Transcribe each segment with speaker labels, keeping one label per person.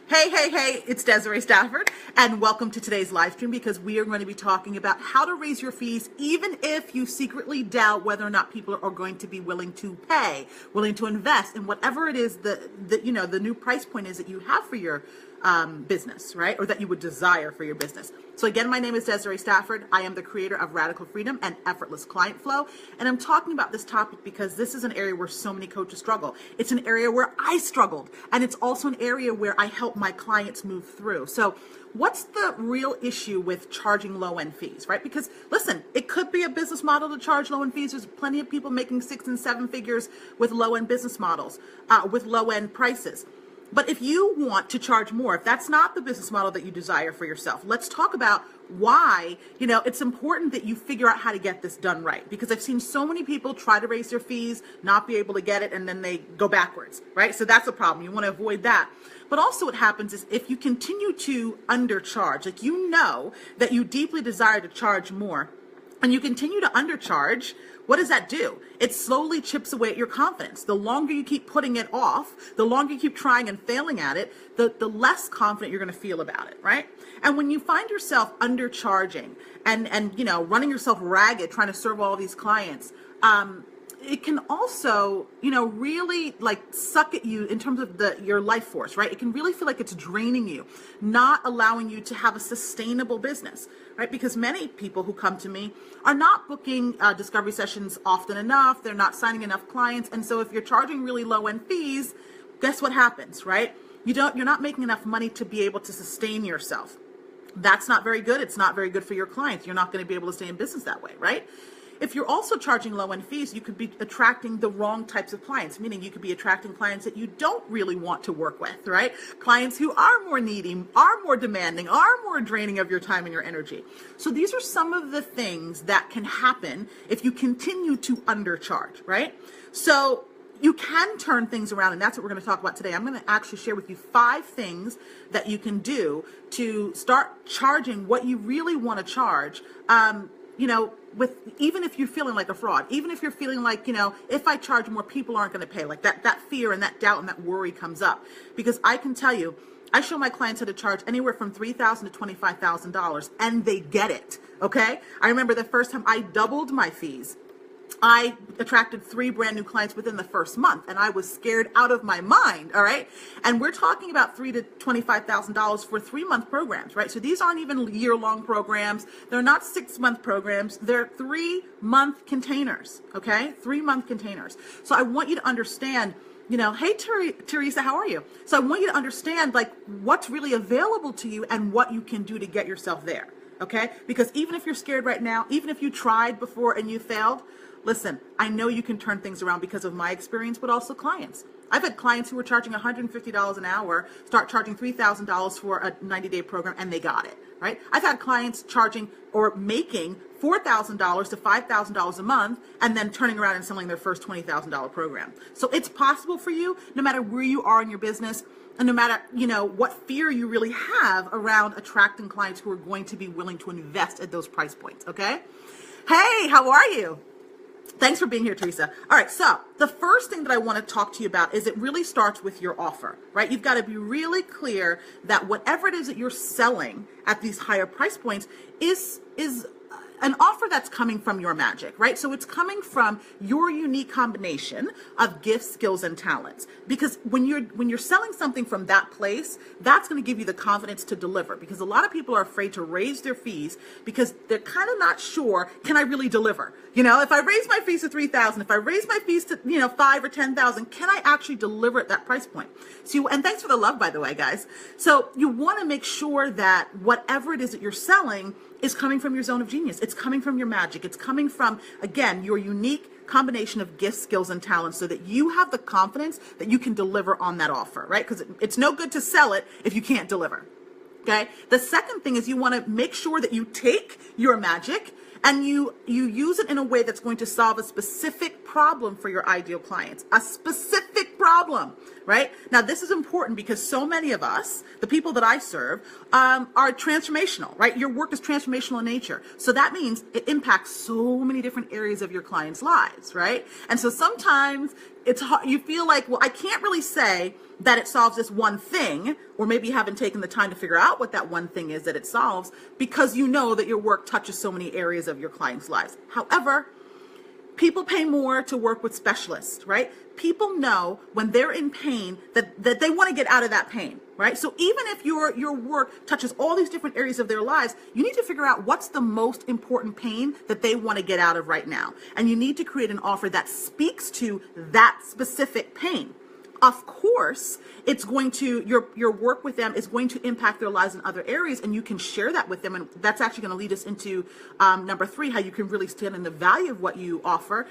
Speaker 1: Hey, it's Desiree Stafford, and welcome to today's live stream because we are going to be talking about how to raise your fees even if you secretly doubt whether or not people are going to be willing to pay, willing to invest in whatever it is that the new price point is that you have for your business, right? Or that you would desire for your business. So again, my name is Desiree Stafford. I am the creator of Radical Freedom and Effortless Client Flow. And I'm talking about this topic because this is an area where so many coaches struggle. It's an area where I struggled. And it's also an area where I help my clients move through. So what's the real issue with charging low-end fees, right? Because listen, it could be a business model to charge low-end fees. There's plenty of people making 6 and 7 figures with low-end business models, with low-end prices. But if you want to charge more, if that's not the business model that you desire for yourself, let's talk about why, it's important that you figure out how to get this done right. Because I've seen so many people try to raise their fees, not be able to get it, and then they go backwards, right? So that's a problem. You want to avoid that. But also what happens is if you continue to undercharge, like you know that you deeply desire to charge more, and you continue to undercharge, what does that do? It slowly chips away at your confidence. The longer you keep putting it off, the longer you keep trying and failing at it, the less confident you're going to feel about it, right? And when you find yourself undercharging and running yourself ragged trying to serve all these clients, it can also, really like suck at you in terms of your life force, right? It can really feel like it's draining you, not allowing you to have a sustainable business, right? Because many people who come to me are not booking discovery sessions often enough. They're not signing enough clients. And so if you're charging really low end fees, guess what happens, right? You're not making enough money to be able to sustain yourself. That's not very good. It's not very good for your clients. You're not going to be able to stay in business that way, right? If you're also charging low-end fees, you could be attracting the wrong types of clients, meaning you could be attracting clients that you don't really want to work with, right? Clients who are more needy, are more demanding, are more draining of your time and your energy. So these are some of the things that can happen if you continue to undercharge, right? So you can turn things around, and that's what we're going to talk about today. I'm going to actually share with you 5 things that you can do to start charging what you really want to charge, even if you're feeling like a fraud, even if you're feeling like, if I charge more, people aren't going to pay, like that fear and that doubt and that worry comes up. Because I can tell you, I show my clients how to charge anywhere from $3,000 to $25,000, and they get it, okay? I remember the first time I doubled my fees. I attracted 3 brand new clients within the first month, and I was scared out of my mind, all right? And we're talking about $3,000 to $25,000 for 3-month programs, right? So these aren't even year-long programs. They're not 6-month programs. They're 3-month containers, okay? 3-month containers. So I want you to understand, hey, Teresa, how are you? So I want you to understand, like, what's really available to you and what you can do to get yourself there, okay? Because even if you're scared right now, even if you tried before and you failed, listen, I know you can turn things around because of my experience, but also clients. I've had clients who were charging $150 an hour start charging $3,000 for a 90-day program, and they got it, right? I've had clients charging or making $4,000 to $5,000 a month and then turning around and selling their first $20,000 program. So it's possible for you, no matter where you are in your business, and no matter, what fear you really have around attracting clients who are going to be willing to invest at those price points, okay? Hey, how are you? Thanks for being here, Teresa. All right, so the first thing that I want to talk to you about is it really starts with your offer, right? You've got to be really clear that whatever it is that you're selling at these higher price points is an offer that's coming from your magic, right? So it's coming from your unique combination of gifts, skills, and talents. Because when you're selling something from that place, that's going to give you the confidence to deliver. Because a lot of people are afraid to raise their fees because they're kind of not sure, can I really deliver? If I raise my fees to $3,000, if I raise my fees to, $5,000 or $10,000, can I actually deliver at that price point? So, and thanks for the love, by the way, guys. So you want to make sure that whatever it is that you're selling is coming from your zone of genius. It's coming from your magic. It's coming from, again, your unique combination of gifts, skills, and talents so that you have the confidence that you can deliver on that offer, right? Because it's no good to sell it if you can't deliver, okay? The second thing is you want to make sure that you take your magic and you use it in a way that's going to solve a specific problem for your ideal clients, a specific problem, right? Now, this is important because so many of us, the people that I serve, are transformational, right? Your work is transformational in nature. So that means it impacts so many different areas of your clients' lives, right? And so sometimes it's hard, you feel like, well, I can't really say that it solves this one thing, or maybe you haven't taken the time to figure out what that one thing is that it solves, because you know that your work touches so many areas of your clients' lives. However, people pay more to work with specialists, right? People know when they're in pain that they want to get out of that pain, right? So even if your work touches all these different areas of their lives, you need to figure out what's the most important pain that they want to get out of right now. And you need to create an offer that speaks to that specific pain. Of course, it's going to, your work with them is going to impact their lives in other areas, and you can share that with them. And that's actually going to lead us into number 3, how you can really stand in the value of what you offer.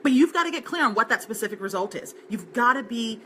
Speaker 1: But you've got to get clear on what that specific result is. You've got to be,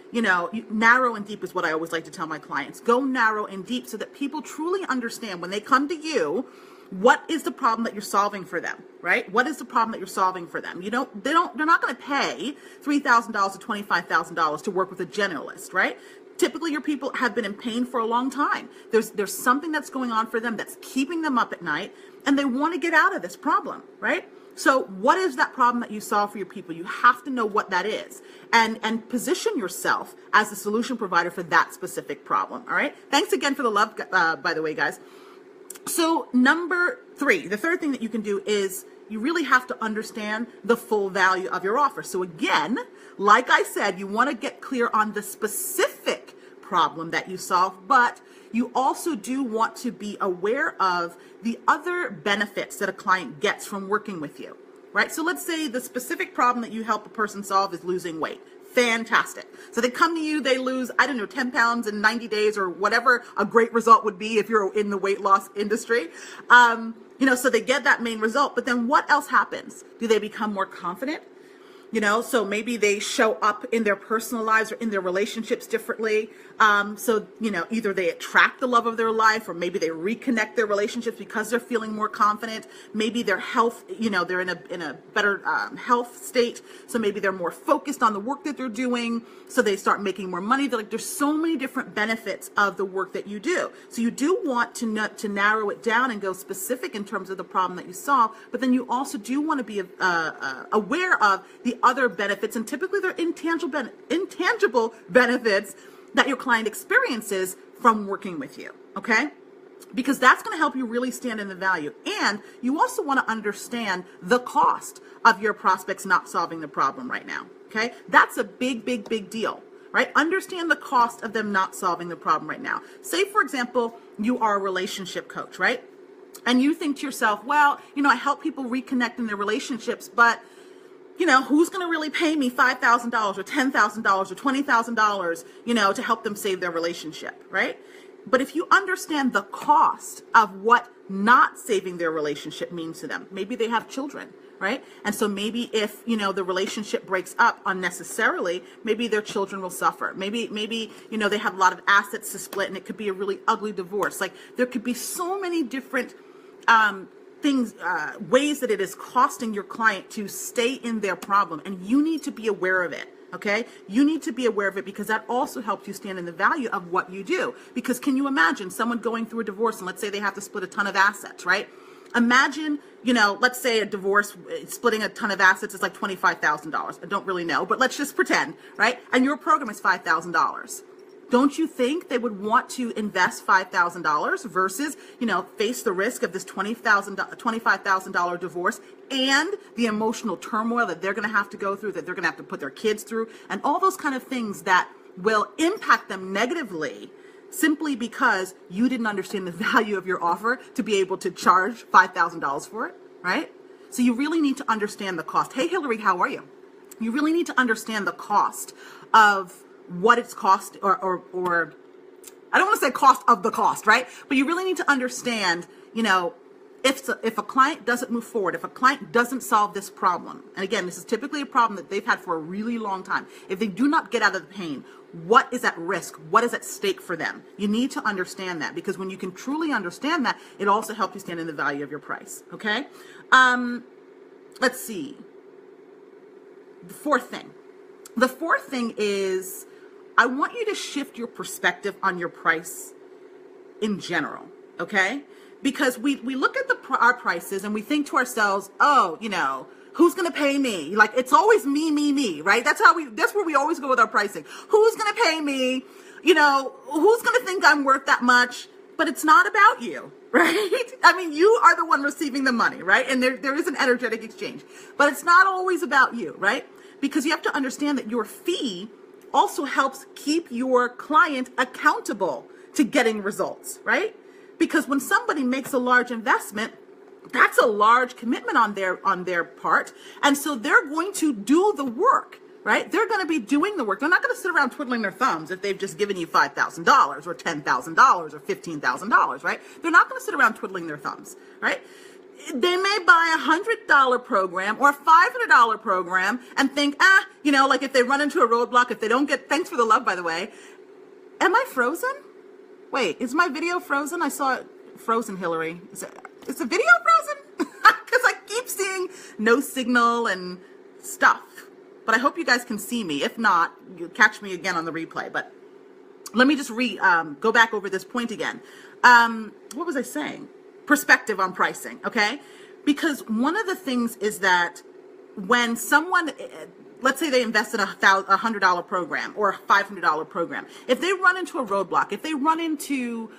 Speaker 1: narrow and deep is what I always like to tell my clients. Go narrow and deep so that people truly understand when they come to you, what is the problem that you're solving for them, right? What is the problem that you're solving for them? They're not going to pay $3,000 to $25,000 to work with a generalist, right? Typically, your people have been in pain for a long time. There's something that's going on for them that's keeping them up at night, and they want to get out of this problem, right? So what is that problem that you solve for your people? You have to know what that is and position yourself as the solution provider for that specific problem, all right? Thanks again for the love, by the way, guys. So number 3, the third thing that you can do is you really have to understand the full value of your offer. So again, like I said, you want to get clear on the specific problem that you solve, but you also do want to be aware of the other benefits that a client gets from working with you, right? So let's say the specific problem that you help a person solve is losing weight. Fantastic. So they come to you, they lose, 10 pounds in 90 days or whatever a great result would be if you're in the weight loss industry. So they get that main result, but then what else happens? Do they become more confident? So maybe they show up in their personal lives or in their relationships differently. Either they attract the love of their life, or maybe they reconnect their relationships because they're feeling more confident. Maybe their health, they're in a better health state. So maybe they're more focused on the work that they're doing. So they start making more money. There's so many different benefits of the work that you do. So you do want to narrow it down and go specific in terms of the problem that you solve. But then you also do want to be aware of the other benefits, and typically they're intangible benefits that your client experiences from working with you, okay? Because that's going to help you really stand in the value. And you also want to understand the cost of your prospects not solving the problem right now, okay? That's a big, big, big deal, right? Understand the cost of them not solving the problem right now. Say, for example, you are a relationship coach, right? And you think to yourself, well, I help people reconnect in their relationships, but who's going to really pay me $5,000 or $10,000 or $20,000, to help them save their relationship, right? But if you understand the cost of what not saving their relationship means to them, maybe they have children, right? And so maybe if, the relationship breaks up unnecessarily, maybe their children will suffer. Maybe, they have a lot of assets to split, and it could be a really ugly divorce. Like, there could be so many different, ways that it is costing your client to stay in their problem, and you need to be aware of it, okay? You need to be aware of it, because that also helps you stand in the value of what you do. Because can you imagine someone going through a divorce, and let's say they have to split a ton of assets, right? Imagine, let's say a divorce, splitting a ton of assets is like $25,000. I don't really know, but let's just pretend, right? And your program is $5,000. Don't you think they would want to invest $5,000 versus, face the risk of this $25,000 divorce and the emotional turmoil that they're going to have to go through, that they're going to have to put their kids through, and all those kind of things that will impact them negatively simply because you didn't understand the value of your offer to be able to charge $5,000 for it, right? So you really need to understand the cost. Hey, Hillary, how are you? You really need to understand the cost of what it's cost, or I don't want to say cost of the cost, right? But you really need to understand, if a client doesn't move forward, if a client doesn't solve this problem, and again, this is typically a problem that they've had for a really long time. If they do not get out of the pain, what is at risk? What is at stake for them? You need to understand that, because when you can truly understand that, it also helps you stand in the value of your price, okay? Let's see. The fourth thing. The fourth thing is I want you to shift your perspective on your price in general, okay? Because we look at our prices and we think to ourselves, oh, who's going to pay me? Like, it's always me, right? That's where we always go with our pricing. Who's going to pay me? Who's going to think I'm worth that much? But it's not about you, right? I mean, you are the one receiving the money, right? And there is an energetic exchange, but it's not always about you, right? Because you have to understand that your fee also helps keep your client accountable to getting results, right? Because when somebody makes a large investment, that's a large commitment on their part. And so they're going to do the work, right? They're going to be doing the work. They're not going to sit around twiddling their thumbs if they've just given you $5,000 or $10,000 or $15,000, right? They're not going to sit around twiddling their thumbs, right? They may buy a $100 program or a $500 program and think, like if they run into a roadblock, if they don't get, thanks for the love, by the way. Am I frozen? Wait, is my video frozen? I saw it frozen, Hillary. Is the video frozen? Because I keep seeing no signal and stuff. But I hope you guys can see me. If not, you'll catch me again on the replay. But let me just go back over this point again. What was I saying? Perspective on pricing, okay? Because one of the things is that when someone, let's say they invest in a $100 program or a $500 program, if they run into a roadblock, if they run into,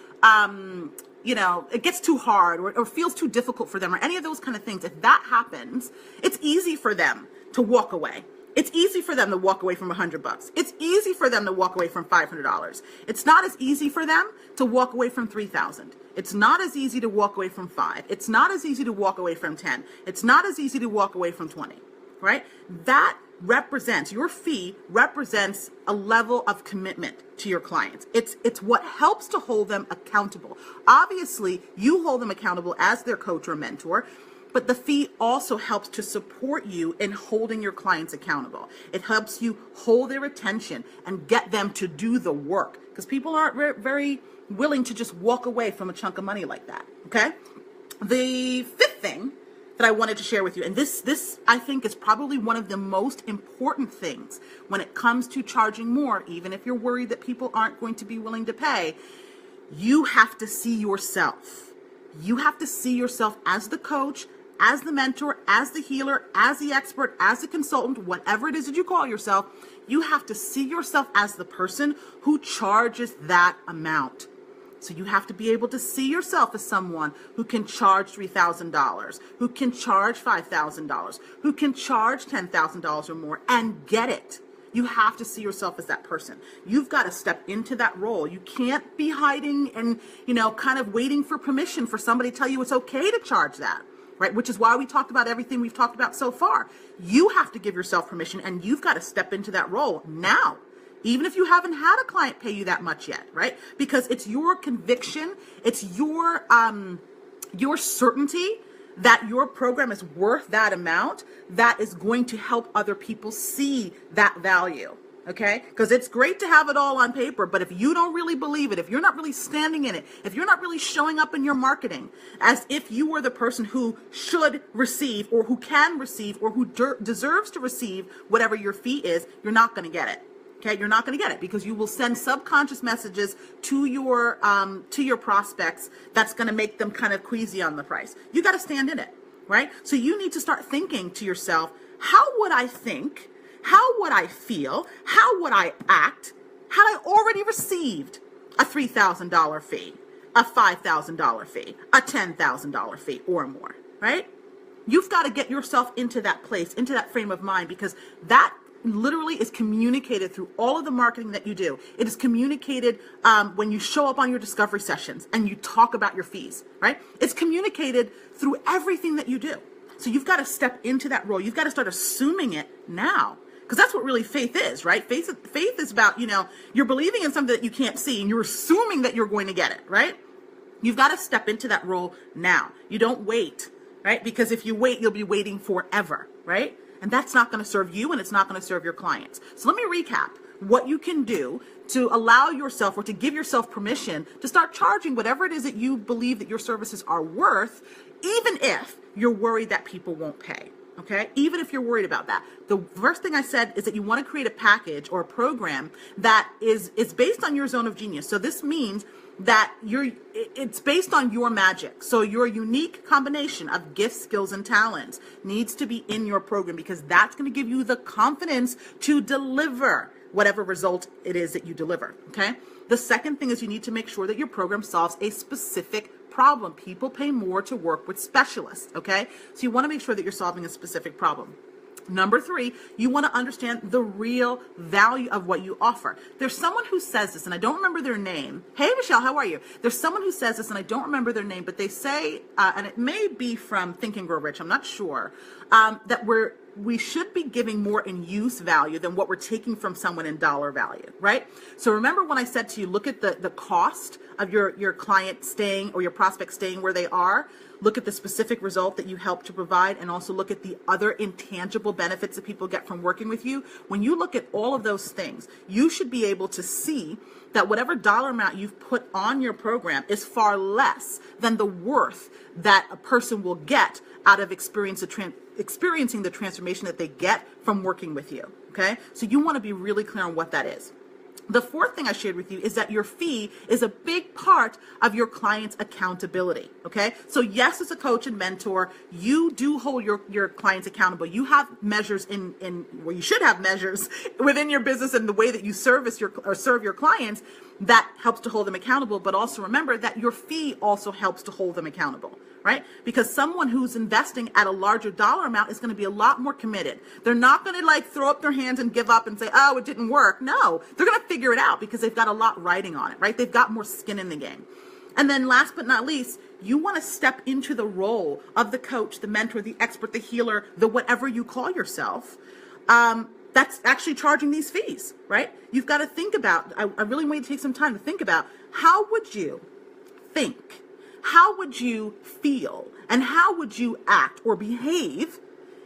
Speaker 1: it gets too hard or feels too difficult for them or any of those kind of things, if that happens, it's easy for them to walk away. It's easy for them to walk away from $100. It's easy for them to walk away from $500. It's not as easy for them to walk away from $3,000. It's not as easy to walk away from $5,000. It's not as easy to walk away from $10,000. It's not as easy to walk away from $20,000, right? That represents, your fee represents a level of commitment to your clients. It's what helps to hold them accountable. Obviously, you hold them accountable as their coach or mentor, but the fee also helps to support you in holding your clients accountable. It helps you hold their attention and get them to do the work, because people aren't very willing to just walk away from a chunk of money like that, okay? The fifth thing that I wanted to share with you, and this I think is probably one of the most important things when it comes to charging more, even if you're worried that people aren't going to be willing to pay, you have to see yourself. You have to see yourself as the coach, as the mentor, as the healer, as the expert, as the consultant, whatever it is that you call yourself. You have to see yourself as the person who charges that amount. So you have to be able to see yourself as someone who can charge $3,000, who can charge $5,000, who can charge $10,000 or more and get it. You have to see yourself as that person. You've got to step into that role. You can't be hiding and, kind of waiting for permission for somebody to tell you it's okay to charge that, right? Which is why we talked about everything we've talked about so far. You have to give yourself permission, and you've got to step into that role now. Even if you haven't had a client pay you that much yet, right? Because it's your conviction, it's your certainty that your program is worth that amount that is going to help other people see that value, okay? Because it's great to have it all on paper, but if you don't really believe it, if you're not really standing in it, if you're not really showing up in your marketing as if you were the person who should receive or who can receive or who deserves to receive whatever your fee is, you're not going to get it. Okay, you're not going to get it because you will send subconscious messages to your prospects that's going to make them kind of queasy on the price. You got to stand in it, right? So you need to start thinking to yourself, how would I think? How would I feel? How would I act had I already received a $3,000 fee, a $5,000 fee, a $10,000 fee or more, right? You've got to get yourself into that place, into that frame of mind, because that literally is communicated through all of the marketing that you do. It is communicated when you show up on your discovery sessions and you talk about your fees, right? It's communicated through everything that you do. So you've got to step into that role. You've got to start assuming it now, because that's what really faith is, right? Faith is about, you're believing in something that you can't see and you're assuming that you're going to get it, right? You've got to step into that role now. You don't wait, right? Because if you wait, you'll be waiting forever, right? And that's not going to serve you, and it's not going to serve your clients. So let me recap what you can do to allow yourself or to give yourself permission to start charging whatever it is that you believe that your services are worth, even if you're worried that people won't pay. Okay, even if you're worried about that. The first thing I said is that you want to create a package or a program that is based on your zone of genius. So this means that it's based on your magic. So your unique combination of gifts, skills, and talents needs to be in your program, because that's going to give you the confidence to deliver whatever result it is that you deliver. Okay. The second thing is you need to make sure that your program solves a specific problem. People pay more to work with specialists, okay? So you want to make sure that you're solving a specific problem. Number 3, you want to understand the real value of what you offer. There's someone who says this, and I don't remember their name. Hey, Michelle, how are you? There's someone who says this, and I don't remember their name, but they say, and it may be from Think and Grow Rich, I'm not sure, that we should be giving more in use value than what we're taking from someone in dollar value, right? So remember when I said to you, look at the cost of your client staying or your prospect staying where they are. Look at the specific result that you help to provide, and also look at the other intangible benefits that people get from working with you. When you look at all of those things, you should be able to see that whatever dollar amount you've put on your program is far less than the worth that a person will get out of experiencing the transformation that they get from working with you, okay? So you want to be really clear on what that is. The fourth thing I shared with you is that your fee is a big part of your client's accountability, okay? So yes, as a coach and mentor, you do hold your clients accountable. You have measures well, you should have measures within your business and the way that you serve your clients that helps to hold them accountable, but also remember that your fee also helps to hold them accountable, right? Because someone who's investing at a larger dollar amount is going to be a lot more committed. They're not going to like throw up their hands and give up and say, oh, it didn't work. No, they're going to figure it out because they've got a lot riding on it, right? They've got more skin in the game. And then last but not least, you want to step into the role of the coach, the mentor, the expert, the healer, the whatever you call yourself. That's actually charging these fees, right? You've got to think about, I really want you to take some time to think about, how would you think? How would you feel? And how would you act or behave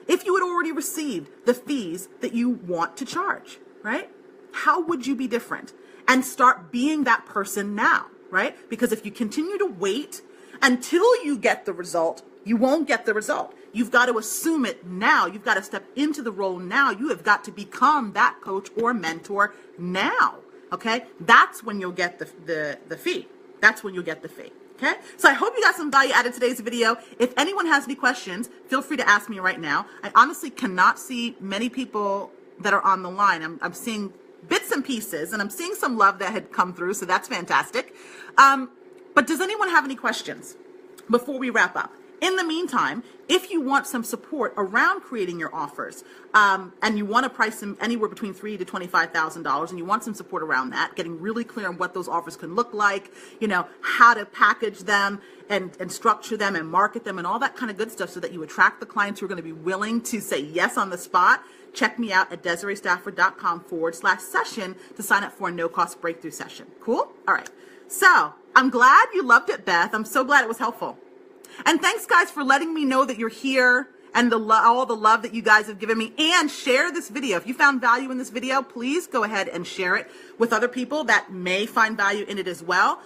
Speaker 1: if you had already received the fees that you want to charge, right? How would you be different? And start being that person now, right? Because if you continue to wait until you get the result, you won't get the result. You've got to assume it now. You've got to step into the role now. You have got to become that coach or mentor now, okay? That's when you'll get the fee. That's when you'll get the fee. Okay, so I hope you got some value out of today's video. If anyone has any questions, feel free to ask me right now. I honestly cannot see many people that are on the line. I'm seeing bits and pieces, and I'm seeing some love that had come through, so that's fantastic. But does anyone have any questions before we wrap up? In the meantime, if you want some support around creating your offers, and you want to price them anywhere between $3,000 to $25,000, and you want some support around that, getting really clear on what those offers can look like, you know, how to package them and structure them and market them and all that kind of good stuff so that you attract the clients who are going to be willing to say yes on the spot, check me out at DesireeStafford.com/session to sign up for a no-cost breakthrough session. Cool? All right. So I'm glad you loved it, Beth. I'm so glad it was helpful. And thanks, guys, for letting me know that you're here and all the love that you guys have given me. And share this video. If you found value in this video, please go ahead and share it with other people that may find value in it as well.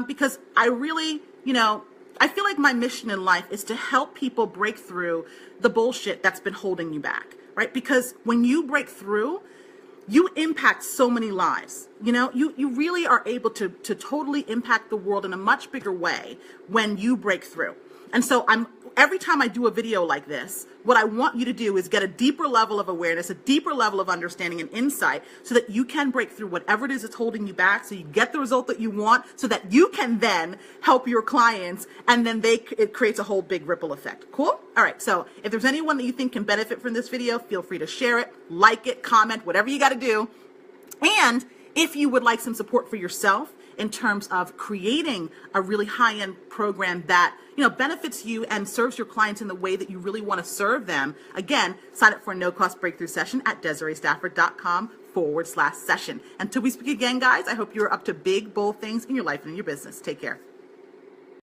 Speaker 1: Because I really, I feel like my mission in life is to help people break through the bullshit that's been holding you back, right? Because when you break through, you impact so many lives. You really are able to totally impact the world in a much bigger way when you break through. And so every time I do a video like this, what I want you to do is get a deeper level of awareness, a deeper level of understanding and insight so that you can break through whatever it is that's holding you back, so you get the result that you want, so that you can then help your clients, and then it creates a whole big ripple effect. Cool? All right, so if there's anyone that you think can benefit from this video, feel free to share it, like it, comment, whatever you got to do. And if you would like some support for yourself in terms of creating a really high-end program that benefits you and serves your clients in the way that you really want to serve them, again, sign up for a no-cost breakthrough session at DesireeStafford.com/session. Until we speak again, guys, I hope you're up to big, bold things in your life and in your business. Take care.